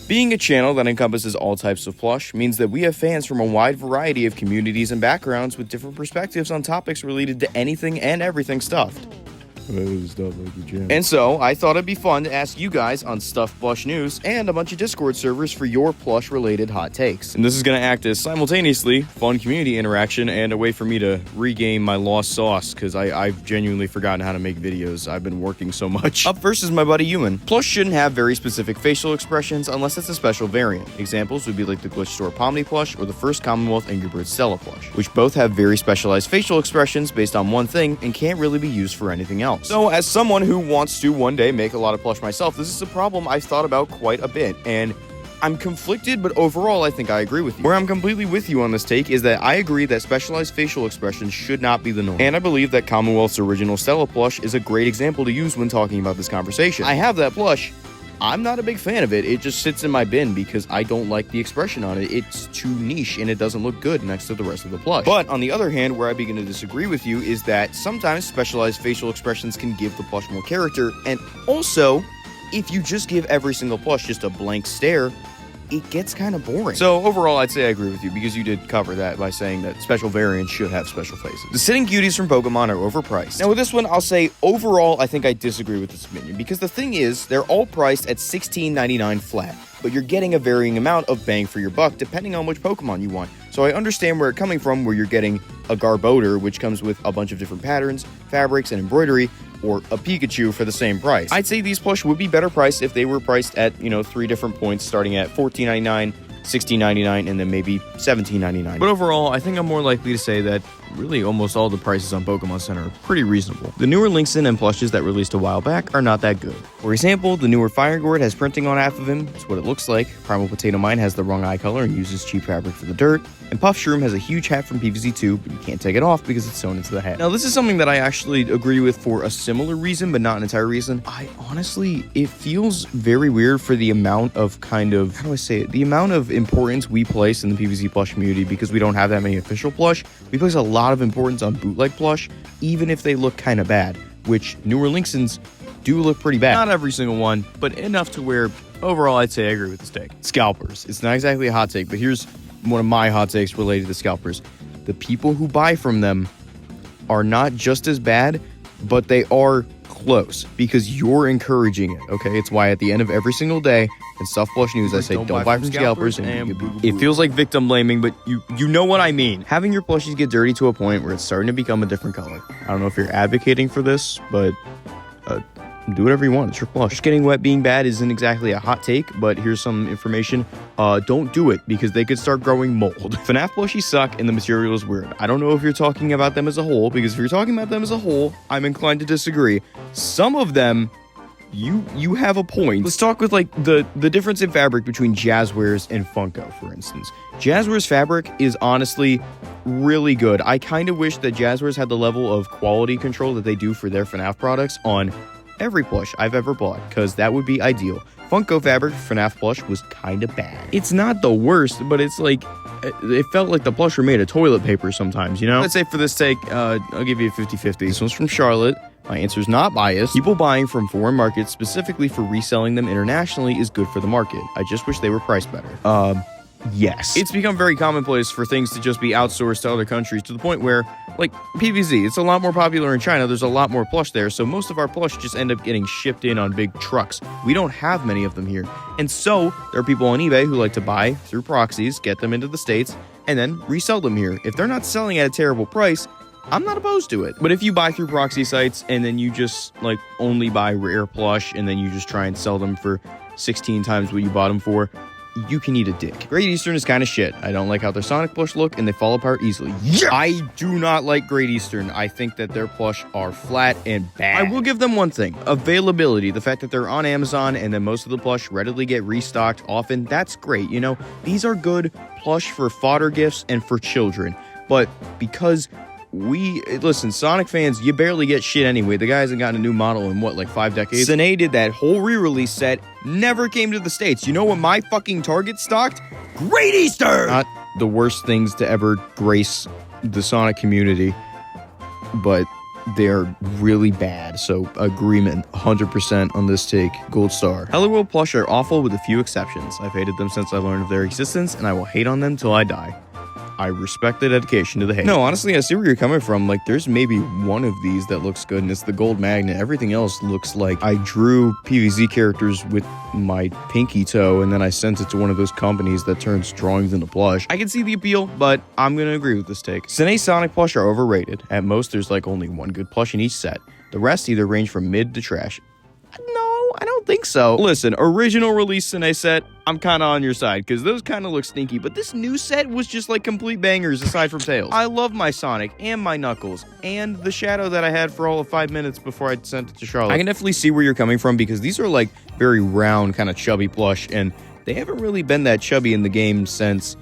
Being a channel that encompasses all types of plush means that we have fans from a wide variety of communities and backgrounds with different perspectives on topics related to anything and everything stuffed. And so, I thought it'd be fun to ask you guys on Stuffed Plush News and a bunch of Discord servers for your plush-related hot takes. And this is going to act as simultaneously fun community interaction and a way for me to regain my lost sauce, because I've genuinely forgotten how to make videos. I've been working so much. Up first is my buddy Human. Plush shouldn't have very specific facial expressions unless it's a special variant. Examples would be like the Glitch Store Pomni plush or the first Commonwealth Angry Birds Stella plush, which both have very specialized facial expressions based on one thing and can't really be used for anything else. So, as someone who wants to one day make a lot of plush myself, this is a problem I've thought about quite a bit, and I'm conflicted, but overall I think I agree with you. Where I'm completely with you on this take is that I agree that specialized facial expressions should not be the norm, and I believe that Commonwealth's original Stella plush is a great example to use when talking about this conversation. I have that plush. I'm not a big fan of it. It just sits in my bin because I don't like the expression on it. It's too niche and it doesn't look good next to the rest of the plush. But on the other hand, where I begin to disagree with you is that sometimes specialized facial expressions can give the plush more character, and also, if you just give every single plush just a blank stare, it gets kind of boring. So overall, I'd say I agree with you because you did cover that by saying that special variants should have special faces. The sitting cuties from Pokemon are overpriced. Now with this one, I'll say overall, I think I disagree with this opinion because the thing is, they're all priced at $16.99 flat, but you're getting a varying amount of bang for your buck depending on which Pokemon you want. So I understand where it's coming from, where you're getting a Garbodor, which comes with a bunch of different patterns, fabrics, and embroidery, or a Pikachu for the same price. I'd say these plush would be better priced if they were priced at, 3 different points, starting at $14.99, $16.99, and then maybe $17.99. But overall, I think I'm more likely to say that really almost all the prices on Pokemon Center are pretty reasonable. The newer Linkson and plushes that released a while back are not that good. For example, the newer Fire Gourd has printing on half of him, that's what it looks like. Primal Potato Mine has the wrong eye color and uses cheap fabric for the dirt. And Puff Shroom has a huge hat from PVZ2, but you can't take it off because it's sewn into the hat. Now, this is something that I actually agree with for a similar reason, but not an entire reason. It feels very weird for the amount of the amount of importance we place in the PVZ plush community because we don't have that many official plush. We place a lot of importance on bootleg plush, even if they look kind of bad, which newer Linksons do look pretty bad. Not every single one, but enough to where overall I'd say I agree with this take. Scalpers. It's not exactly a hot take, but here's one of my hot takes related to scalpers. The people who buy from them are not just as bad, but they are close because you're encouraging it, okay? It's why at the end of every single day in Stuff Plush News, I say don't buy from scalpers, and it feels like victim blaming, but you know what I mean. Having your plushies get dirty to a point where it's starting to become a different color. I don't know if you're advocating for this, but do whatever you want. It's your plush. Getting wet being bad isn't exactly a hot take, but here's some information. Don't do it because they could start growing mold. Fnaf plushies suck and the material is weird. I don't know if you're talking about them as a whole, because if you're talking about them as a whole, I'm inclined to disagree. Some of them, you have a point. Let's talk with the difference in fabric between Jazzwares and Funko, for instance. Jazzwares fabric is honestly really good. I kind of wish that Jazzwares had the level of quality control that they do for their Fnaf products on every plush I've ever bought, because that would be ideal. Funko fabric for Fnaf plush was kind of bad. It's not the worst, but it's like, it felt like the plush were made of toilet paper sometimes, you know? Let's say for this take, I'll give you a 50-50. This one's from Charlotte. My answer's not biased. People buying from foreign markets specifically for reselling them internationally is good for the market. I just wish they were priced better. Yes. It's become very commonplace for things to just be outsourced to other countries to the point where, like, PVZ, it's a lot more popular in China. There's a lot more plush there, so most of our plush just end up getting shipped in on big trucks. We don't have many of them here. And so, there are people on eBay who like to buy through proxies, get them into the States, and then resell them here. If they're not selling at a terrible price, I'm not opposed to it. But if you buy through proxy sites and then you just, only buy rare plush and then you just try and sell them for 16 times what you bought them for, you can eat a dick. Great Eastern is kind of shit. I don't like how their Sonic plush look, and they fall apart easily. Yeah! I do not like Great Eastern. I think that their plush are flat and bad. I will give them one thing. Availability. The fact that they're on Amazon, and then most of the plush readily get restocked often, that's great, you know? These are good plush for fodder gifts and for children. But because listen, Sonic fans, you barely get shit anyway. The guy hasn't gotten a new model in 5 decades? Sine did that whole re-release set, never came to the States. You know what my fucking Target stocked? Great Eastern! Not the worst things to ever grace the Sonic community, but they're really bad. So agreement, 100% on this take, gold star. Hello World plush are awful with a few exceptions. I've hated them since I learned of their existence, and I will hate on them till I die. I respect the dedication to the hate. No, honestly, I see where you're coming from. Like, there's maybe one of these that looks good, and it's the gold magnet. Everything else looks like I drew PVZ characters with my pinky toe, and then I sent it to one of those companies that turns drawings into plush. I can see the appeal, but I'm gonna agree with this take. Sine Sonic plush are overrated. At most, there's like only one good plush in each set. The rest either range from mid to trash. No, I don't think so. Listen, original release Sine set, I'm kind of on your side, because those kind of look stinky, but this new set was just like complete bangers aside from Tails. I love my Sonic, and my Knuckles, and the Shadow that I had for all of 5 minutes before I sent it to Charlotte. I can definitely see where you're coming from, because these are like very round, kind of chubby plush, and they haven't really been that chubby in the game since,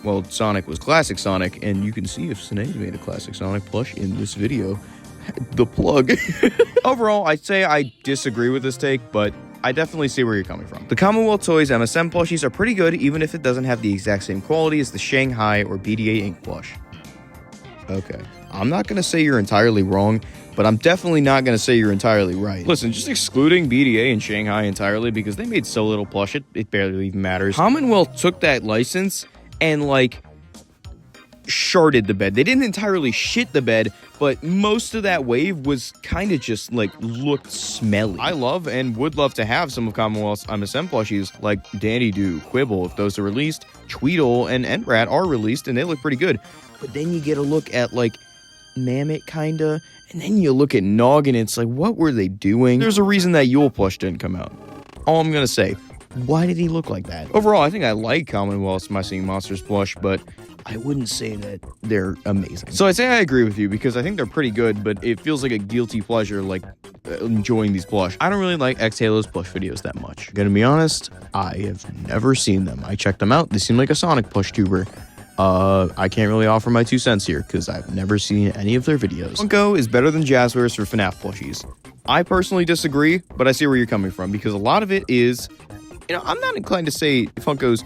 well, Sonic was Classic Sonic, and you can see if Sine made a Classic Sonic plush in this video. The plug. Overall, I'd say I disagree with this take, but I definitely see where you're coming from. The Commonwealth Toys MSM plushies are pretty good, even if it doesn't have the exact same quality as the Shanghai or BDA ink plush. Okay, I'm not gonna say you're entirely wrong, but I'm definitely not gonna say you're entirely right. Listen, just excluding BDA and Shanghai entirely, because they made so little plush, it barely even matters. Commonwealth took that license and like sharded the bed. They didn't entirely shit the bed, but most of that wave was kind of just like looked smelly. I love and would love to have some of Commonwealth's MSM plushies like Dandy Doo, Quibble if those are released, Tweedle and Entrat are released and they look pretty good. But then you get a look at like Mammoth kinda, and then you look at Noggin and it's like, what were they doing? There's a reason that Yule plush didn't come out. All I'm gonna say, why did he look like that? Overall, I think I like Commonwealth's My Singing Monsters plush, but I wouldn't say that they're amazing. So I'd say I agree with you because I think they're pretty good, but it feels like a guilty pleasure, like enjoying these plush. I don't really like X-Halo's plush videos that much. Gonna be honest, I have never seen them. I checked them out. They seem like a Sonic plush tuber. I can't really offer my 2 cents here because I've never seen any of their videos. Funko is better than Jazzwares for Fnaf plushies. I personally disagree, but I see where you're coming from because a lot of it is, you know, I'm not inclined to say Funko's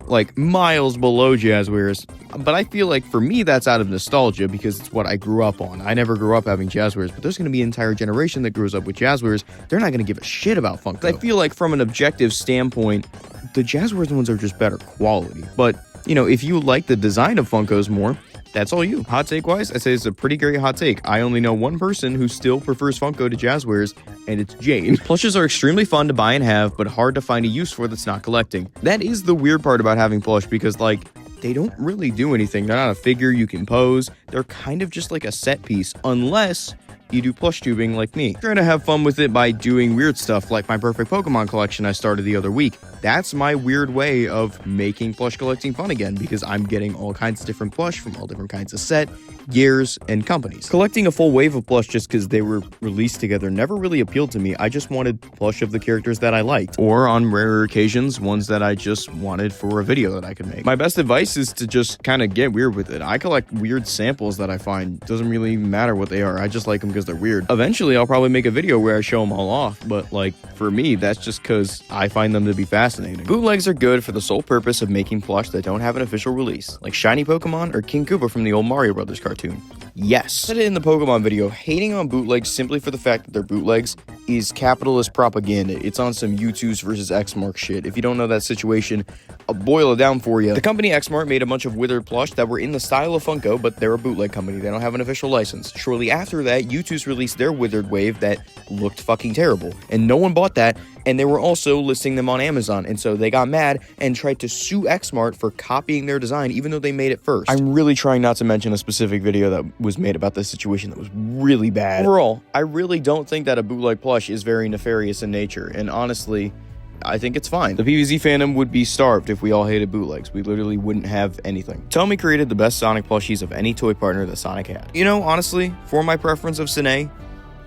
like miles below Jazzwares, but I feel like for me that's out of nostalgia because it's what I grew up on. I never grew up having Jazzwares, but there's going to be an entire generation that grows up with Jazzwares. They're not going to give a shit about Funko. I feel like from an objective standpoint, the Jazzwares ones are just better quality. But, you know, if you like the design of Funkos more, that's all you. Hot take wise, I'd say it's a pretty great hot take. I only know one person who still prefers Funko to Jazzwares, and it's Jane. Plushes are extremely fun to buy and have, but hard to find a use for that's not collecting. That is the weird part about having plush because, like, they don't really do anything. They're not a figure you can pose. They're kind of just like a set piece, unless you do plush tubing like me. I'm trying to have fun with it by doing weird stuff like my perfect Pokemon collection I started the other week. That's my weird way of making plush collecting fun again because I'm getting all kinds of different plush from all different kinds of set, years, and companies. Collecting a full wave of plush just because they were released together never really appealed to me. I just wanted plush of the characters that I liked, or on rarer occasions, ones that I just wanted for a video that I could make. My best advice is to just kind of get weird with it. I collect weird samples that I find. Doesn't really matter what they are. I just like them because they're weird. Eventually, I'll probably make a video where I show them all off, but like for me, that's just because I find them to be fascinating. Bootlegs are good for the sole purpose of making plush that don't have an official release, like Shiny Pokemon or King Koopa from the old Mario Brothers cartoon. Yes. I said it in the Pokemon video, hating on bootlegs simply for the fact that they're bootlegs is capitalist propaganda. It's on some U2s versus Xmark shit. If you don't know that situation, I'll boil it down for you. The company Xmark made a bunch of withered plush that were in the style of Funko, but they're a bootleg company. They don't have an official license. Shortly after that, U2s released their withered wave that looked fucking terrible, and no one bought that, and they were also listing them on Amazon, and so they got mad and tried to sue Xmart for copying their design, even though they made it first. I'm really trying not to mention a specific video that was made about this situation that was really bad. Overall, I really don't think that a bootleg plush is very nefarious in nature, and honestly, I think it's fine. The PVZ fandom would be starved if we all hated bootlegs. We literally wouldn't have anything. Tomy created the best Sonic plushies of any toy partner that Sonic had. You know, honestly, for my preference of Sine,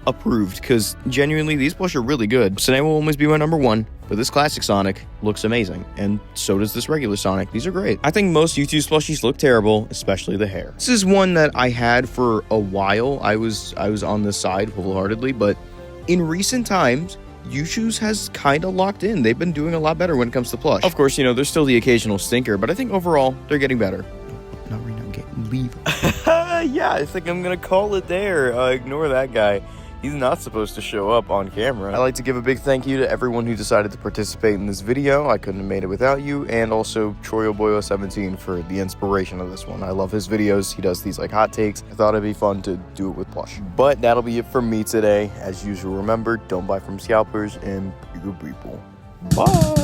approved, because genuinely these plush are really good. Sine will always be my number one, but this classic Sonic looks amazing, and so does this regular Sonic. These are great. I think most U2's plushies look terrible, especially the hair. This is one that I had for a while. I was on this side wholeheartedly, but in recent times, U2's has kind of locked in. They've been doing a lot better when it comes to plush. Of course, you know, there's still the occasional stinker, but I think overall, they're getting better. Not right now, leave. yeah, I think I'm gonna call it there. Ignore that guy. He's not supposed to show up on camera. I'd like to give a big thank you to everyone who decided to participate in this video. I couldn't have made it without you. And also Troyoboyo17 for the inspiration of this one. I love his videos. He does these like hot takes. I thought it'd be fun to do it with Plush. But that'll be it from me today. As usual, remember, don't buy from scalpers and bigger people. Bye!